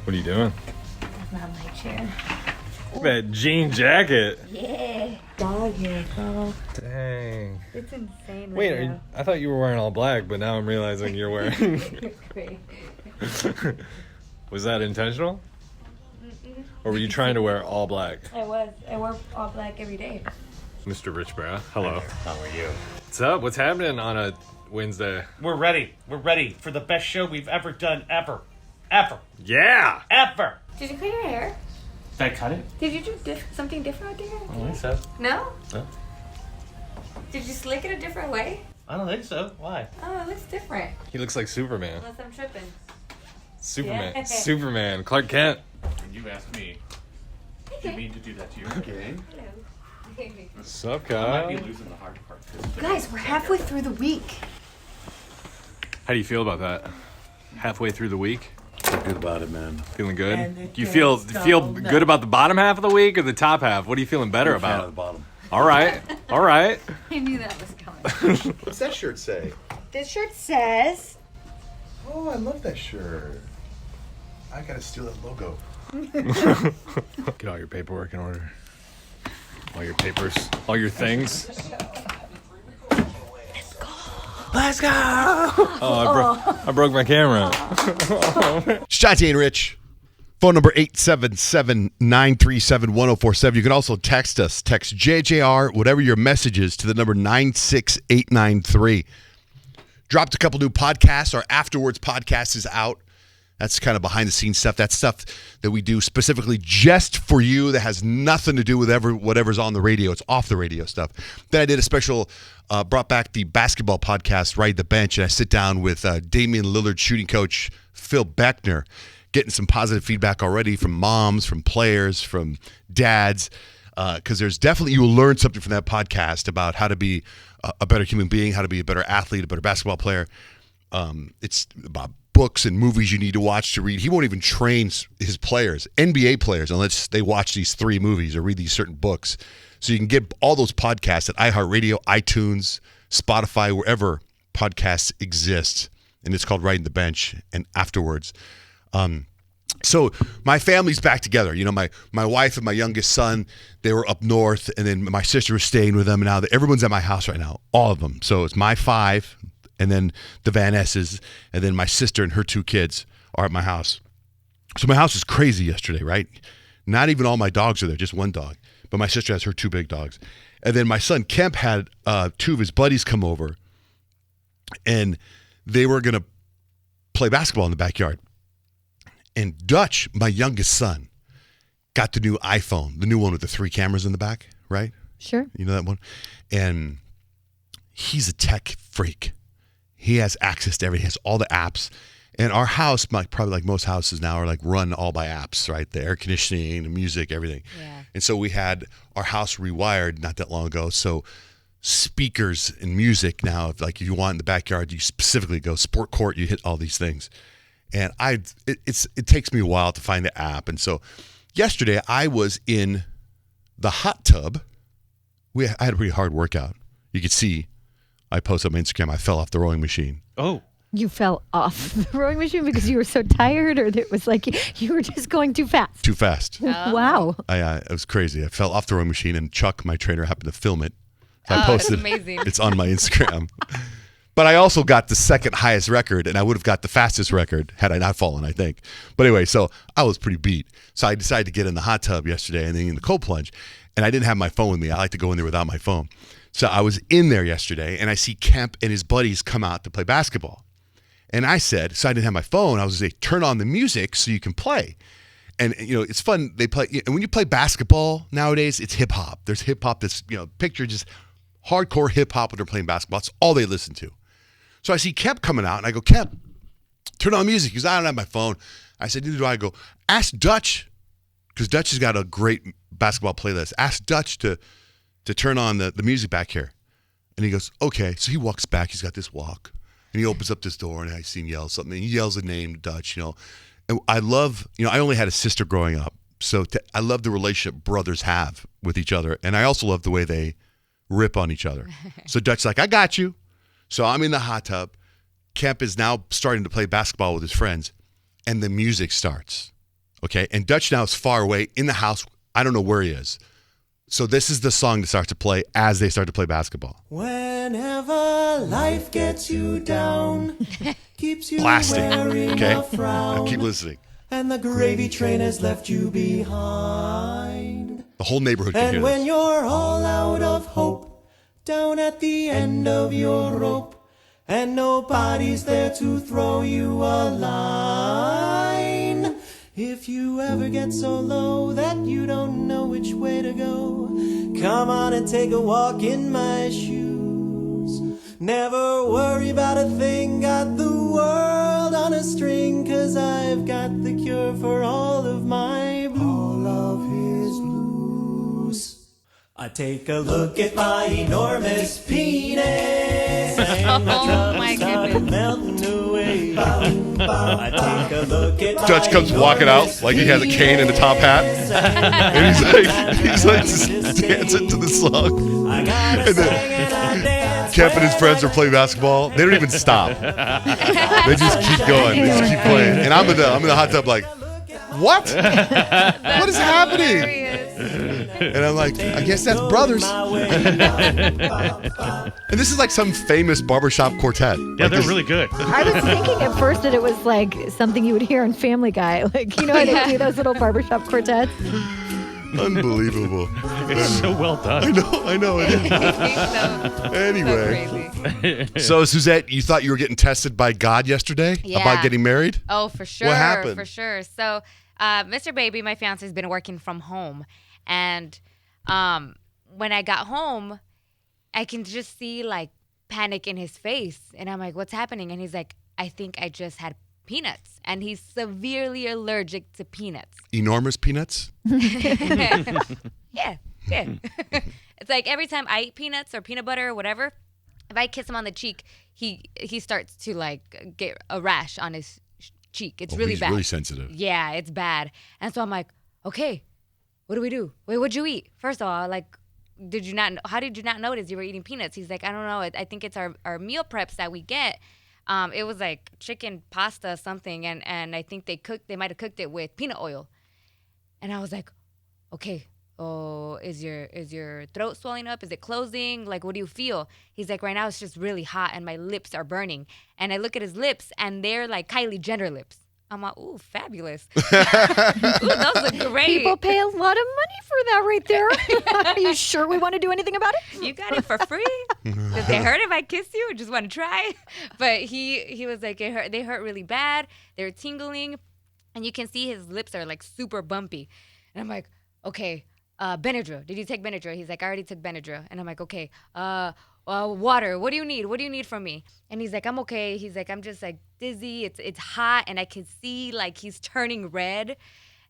What are you doing? I'm on my chair. That jean jacket. Yeah. Dog hair, girl. Dang. It's insane. Wait, I thought you were wearing all black, but now I'm realizing you're wearing... Was that intentional? Mm-mm. Or were you trying to wear all black? I was. I wear all black every day. Mr. Richborough, hello. How are you? What's up? What's happening on a Wednesday? We're ready. We're ready for the best show we've ever done, ever. Yeah! Ever! Did you cut your hair? Did I cut it? Did you do something different with your hair? I don't think so. No? No. Did you slick it a different way? I don't think so. Why? Oh, it looks different. He looks like Superman. Unless I'm tripping. Superman. Yeah. Superman. Clark Kent. And you asked me. Do you mean to do that to you again? Hello. What's up, I Kyle? might be losing the hard part. Guys, we're halfway through the week. How do you feel about that? Halfway through the week? Feel good about it, man. Feeling good? And it Do you can't feel stop now. good about the bottom half of the week or the top half? What are you feeling better Big fan of about? the bottom. All right. All right. I knew that was coming. What's that shirt say? This shirt says... Oh, I love that shirt. I gotta steal that logo. Get all your paperwork in order. All your papers. All your things. Let's go! Oh, I broke my camera. It's Jonty and Rich. Phone number 877-937-1047. You can also text us. Text JJR, whatever your message is, to the number 96893. Dropped a couple new podcasts. Our Afterwards podcast is out. That's kind of behind the scenes stuff. That's stuff that we do specifically just for you that has nothing to do with whatever's on the radio. It's off the radio stuff. Then I did a special, brought back the basketball podcast, Ride the Bench, and I sit down with Damian Lillard shooting coach Phil Beckner, getting some positive feedback already from moms, from players, from dads, because there's definitely, you will learn something from that podcast about how to be a better human being, how to be a better athlete, a better basketball player. It's about books and movies you need to watch to read. He won't even train his players, NBA players, unless they watch these 3 movies or read these certain books. So you can get all those podcasts at iHeartRadio, iTunes, Spotify, wherever podcasts exist. And it's called Riding the Bench and Afterwards. So my family's back together. You know, my wife and my youngest son, they were up north, and then my sister was staying with them. And now everyone's at my house right now, all of them. So it's my 5, and then the Van S's, and then my sister and her 2 kids are at my house. So my house was crazy yesterday, right? Not even all my dogs are there, just one dog. But my sister has her 2 big dogs. And then my son Kemp had 2 of his buddies come over, and they were going to play basketball in the backyard. And Dutch, my youngest son, got the new iPhone, the new one with the 3 cameras in the back, right? Sure. You know that one? And he's a tech freak. He has access to everything. He has all the apps. And our house, probably like most houses now, are like run all by apps, right? The air conditioning, the music, everything. Yeah. And so we had our house rewired not that long ago. So speakers and music now, like if you want in the backyard, you specifically go sport court, you hit all these things. And it takes me a while to find the app. And so yesterday I was in the hot tub. I had a pretty hard workout. You could see, I posted on my Instagram, I fell off the rowing machine. Oh. You fell off the rowing machine because you were so tired, or it was like you were just going too fast? Too fast. Wow. It was crazy. I fell off the rowing machine, and Chuck, my trainer, happened to film it. So I posted. That's amazing. It's on my Instagram. But I also got the second highest record, and I would have got the fastest record had I not fallen, I think. But anyway, so I was pretty beat. So I decided to get in the hot tub yesterday and then in the cold plunge. And I didn't have my phone with me. I like to go in there without my phone. So I was in there yesterday, and I see Kemp and his buddies come out to play basketball. And I said, so I didn't have my phone, I was going to say, turn on the music so you can play. And, you know, it's fun. They play, and when you play basketball nowadays, it's hip hop. There's hip hop that's, you know, picture just hardcore hip hop when they're playing basketball. That's all they listen to. So I see Kemp coming out, and I go, Kemp, turn on music. He goes, I don't have my phone. I said, neither do I. Go, ask Dutch, because Dutch has got a great basketball playlist. Ask Dutch to turn on the music back here. And he goes, okay. So he walks back. He's got this walk. And he opens up this door, and I see him yell something. And he yells a name, Dutch, you know. And I love, you know, I only had a sister growing up. So I love the relationship brothers have with each other. And I also love the way they rip on each other. So Dutch's like, I got you. So I'm in the hot tub. Kemp is now starting to play basketball with his friends. And the music starts. Okay, and Dutch now is far away in the house. I don't know where he is. So this is the song that starts to play as they start to play basketball. Whenever life gets you down, keeps you Blasting. wearing Okay, a frown, now keep listening. and the gravy train has left you behind. The whole neighborhood can hear And when this. you're all out of hope, down at the end of your rope, and nobody's there to throw you a line. If you ever get so low that you don't know which way to go, come on and take a walk in my shoes. Never worry about a thing, got the world on a string, 'cause I've got the cure for all of my blues. All of his blues. I take a look at my enormous penis, and my troubles start melting away. I take a look at Dutch my comes walking out enormous like he has a cane and a top hat. And he's like just dancing to the song. I gotta And then sing and I dance. Kemp and his friends are playing basketball. They don't even stop. They just keep going. They just keep playing. And I'm in the hot tub like, what? What is happening? And I'm like, I guess that's brothers. And this is like some famous barbershop quartet. Yeah, Like they're this- really good. I was thinking at first that it was like something you would hear on Family Guy. Like, you know how they do those little barbershop quartets? Unbelievable. It's so well done. I know it is. Anyway. So, Suzette, you thought you were getting tested by God yesterday about Yeah. getting married? Oh, for sure. What happened? For sure. So, Mr. Baby, my fiance, has been working from home. And when I got home, I can just see like panic in his face. And I'm like, what's happening? And he's like, I think I just had peanuts. And he's severely allergic to peanuts. Enormous peanuts? Yeah. It's like every time I eat peanuts or peanut butter or whatever, if I kiss him on the cheek, he starts to like get a rash on his cheek. It's really he's bad. really sensitive. Yeah, it's bad. And so I'm like, okay, what do we do? Wait, what'd you eat? First of all, like, how did you not notice you were eating peanuts? He's like, I don't know. I think it's our meal preps that we get. It was like chicken pasta something, and I think they might have cooked it with peanut oil. And I was like, okay, oh, is your throat swelling up? Is it closing? Like, what do you feel? He's like, right now it's just really hot and my lips are burning. And I look at his lips and they're like Kylie Jenner lips. I'm like, ooh, fabulous. Ooh, those look great. People pay a lot of money for that right there. Are you sure we want to do anything about it? You got it for free? Does it hurt if I kiss you? Just want to try? But he was like, they hurt really bad. They're tingling. And you can see his lips are like super bumpy. And I'm like, okay, Benadryl. Did you take Benadryl? He's like, I already took Benadryl. And I'm like, okay, water. What do you need? What do you need from me? And he's like, I'm okay. He's like, I'm just like dizzy. It's hot. And I can see like he's turning red.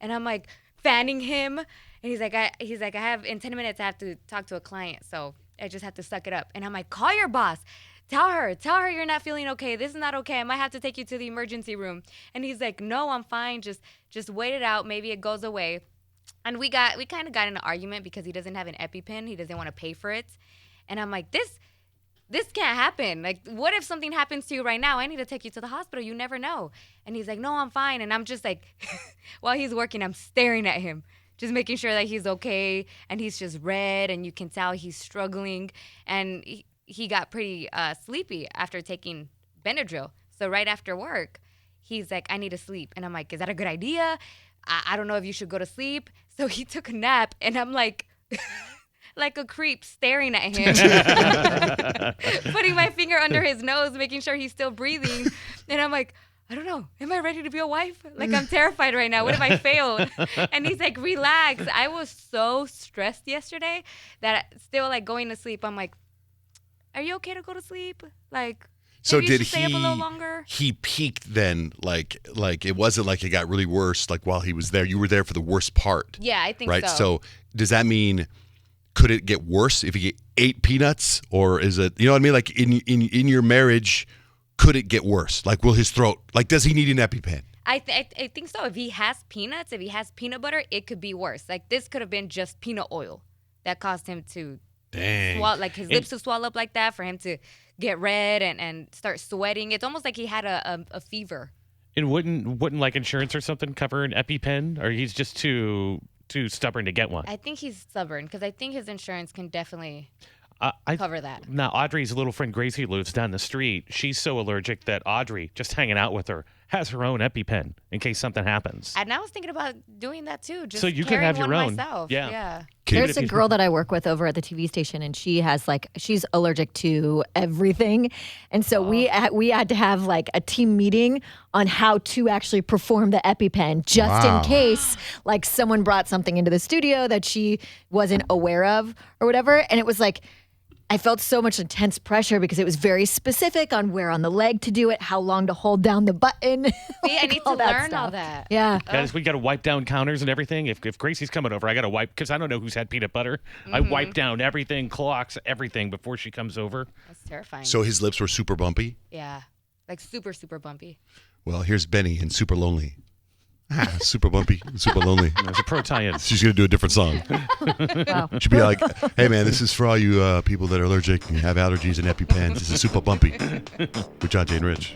And I'm like fanning him. And he's like, I have in 10 minutes, I have to talk to a client. So I just have to suck it up. And I'm like, call your boss. Tell her you're not feeling okay. This is not okay. I might have to take you to the emergency room. And he's like, no, I'm fine. Just wait it out. Maybe it goes away. And we kind of got in an argument because he doesn't have an Epipen. He doesn't want to pay for it. And I'm like, this can't happen. Like, what if something happens to you right now? I need to take you to the hospital. You never know. And he's like, no, I'm fine. And I'm just like, while he's working, I'm staring at him, just making sure that he's okay. And he's just red, and you can tell he's struggling. And he got pretty sleepy after taking Benadryl. So right after work, he's like, I need to sleep. And I'm like, is that a good idea? I don't know if you should go to sleep. So he took a nap, and I'm like, like a creep staring at him, putting my finger under his nose, making sure he's still breathing. And I'm like, I don't know. Am I ready to be a wife? Like, I'm terrified right now. What if I failed? And he's like, relax. I was so stressed yesterday that still like going to sleep, I'm like, are you okay to go to sleep? Like, So maybe you did should stay up a little longer? he peaked then? Like it wasn't like it got really worse. Like while he was there, you were there for the worst part. Yeah, I think right. so. So does that mean could it get worse if you ate peanuts, or is it? You know what I mean? Like in your marriage, could it get worse? Like will his throat? Like does he need an EpiPen? I think so. If he has peanuts, if he has peanut butter, it could be worse. Like this could have been just peanut oil that caused him to swallow, like his lips to swell up like that, for him to get red and start sweating. It's almost like he had a fever. And wouldn't like insurance or something cover an EpiPen, or he's just too stubborn to get one? I think he's stubborn because I think his insurance can definitely I cover that. Now, Audrey's little friend Gracie lives down the street. She's so allergic that Audrey, just hanging out with her, has her own EpiPen in case something happens. And I was thinking about doing that too. Just So you can carrying have your one own. myself. Yeah. Yeah. There's a girl that I work with over at the TV station, and she has she's allergic to everything, and so we had to have like a team meeting on how to actually perform the EpiPen, just Wow. in case like someone brought something into the studio that she wasn't aware of or whatever, and it was like. I felt so much intense pressure because it was very specific on where on the leg to do it, how long to hold down the button. See, I need to learn all that. Yeah. Guys, we got to wipe down counters and everything. If Gracie's coming over, I got to wipe because I don't know who's had peanut butter. I wipe down everything, clocks, everything before she comes over. That's terrifying. So his lips were super bumpy. yeah. Like super, super bumpy. Well, here's Benny and Super Lonely. Super bumpy, super lonely. There's a pro tie-in. She's gonna do a different song. Wow. She'll be like, "Hey man, this is for all you people that are allergic and have allergies and EpiPens. This is super bumpy." With John, Jay, and Rich.